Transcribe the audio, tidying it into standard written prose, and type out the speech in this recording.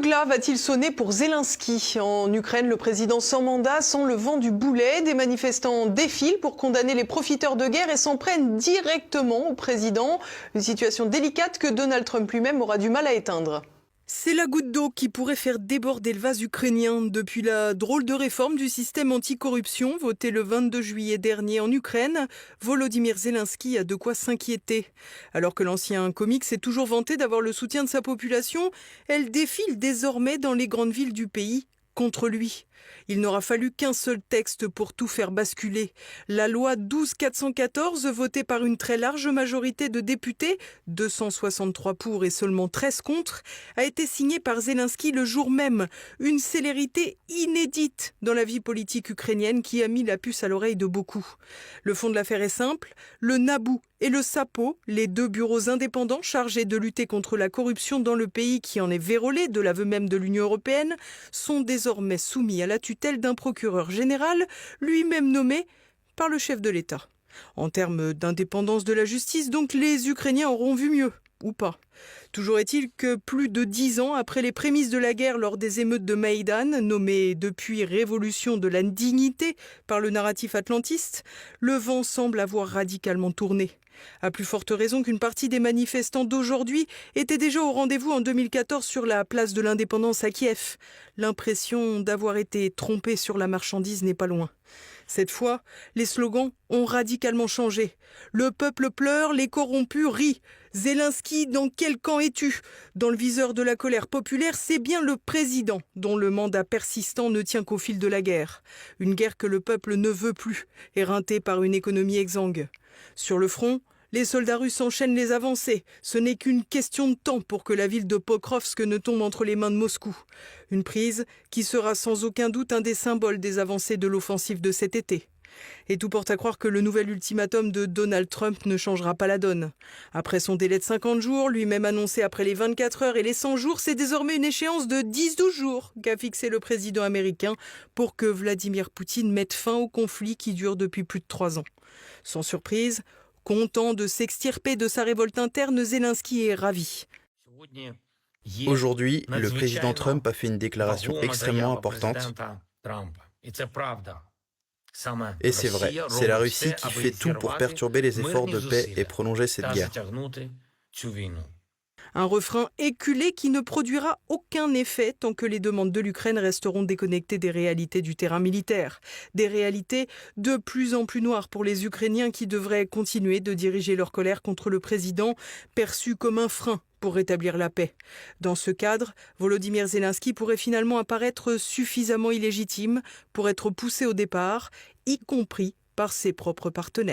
glas va-t-il sonner pour Zelensky? En Ukraine, le président sans mandat sent le vent du boulet. Des manifestants défilent pour condamner les profiteurs de guerre et s'en prennent directement au président. Une situation délicate que Donald Trump lui-même aura du mal à éteindre. C'est la goutte d'eau qui pourrait faire déborder le vase ukrainien. Depuis la drôle de réforme du système anticorruption votée le 22 juillet dernier en Ukraine, Volodymyr Zelensky a de quoi s'inquiéter. Alors que l'ancien comique s'est toujours vanté d'avoir le soutien de sa population, elle défile désormais dans les grandes villes du pays contre lui. Il n'aura fallu qu'un seul texte pour tout faire basculer. La loi 12-414, votée par une très large majorité de députés, 263 pour et seulement 13 contre, a été signée par Zelensky le jour même. Une célérité inédite dans la vie politique ukrainienne qui a mis la puce à l'oreille de beaucoup. Le fond de l'affaire est simple, le NABU et le SAPO, les deux bureaux indépendants chargés de lutter contre la corruption dans le pays qui en est vérolé de l'aveu même de l'Union européenne, sont désormais soumis à la tutelle d'un procureur général, lui-même nommé par le chef de l'État. En termes d'indépendance de la justice, donc, les Ukrainiens auront vu mieux, ou pas. Toujours est-il que plus de 10 ans après les prémices de la guerre lors des émeutes de Maïdan, nommées depuis Révolution de la dignité par le narratif atlantiste, le vent semble avoir radicalement tourné. À plus forte raison qu'une partie des manifestants d'aujourd'hui étaient déjà au rendez-vous en 2014 sur la place de l'Indépendance à Kiev. L'impression d'avoir été trompé sur la marchandise n'est pas loin. Cette fois, les slogans ont radicalement changé. Le peuple pleure, les corrompus rient. Zelensky, dans quel camp es-tu? Dans le viseur de la colère populaire, c'est bien le président dont le mandat persistant ne tient qu'au fil de la guerre. Une guerre que le peuple ne veut plus, éreintée par une économie exsangue. Sur le front, les soldats russes enchaînent les avancées. Ce n'est qu'une question de temps pour que la ville de Pokrovsk ne tombe entre les mains de Moscou. Une prise qui sera sans aucun doute un des symboles des avancées de l'offensive de cet été. Et tout porte à croire que le nouvel ultimatum de Donald Trump ne changera pas la donne. Après son délai de 50 jours, lui-même annoncé après les 24 heures et les 100 jours, c'est désormais une échéance de 10-12 jours qu'a fixé le président américain pour que Vladimir Poutine mette fin au conflit qui dure depuis plus de 3 ans. Sans surprise, content de s'extirper de sa révolte interne, Zelensky est ravi. Aujourd'hui, le président Trump a fait une déclaration extrêmement importante. Et c'est vrai, c'est la Russie qui fait tout pour perturber les efforts de paix et prolonger cette guerre. Un refrain éculé qui ne produira aucun effet tant que les demandes de l'Ukraine resteront déconnectées des réalités du terrain militaire. Des réalités de plus en plus noires pour les Ukrainiens qui devraient continuer de diriger leur colère contre le président, perçu comme un frein pour rétablir la paix. Dans ce cadre, Volodymyr Zelensky pourrait finalement apparaître suffisamment illégitime pour être poussé au départ, y compris par ses propres partenaires.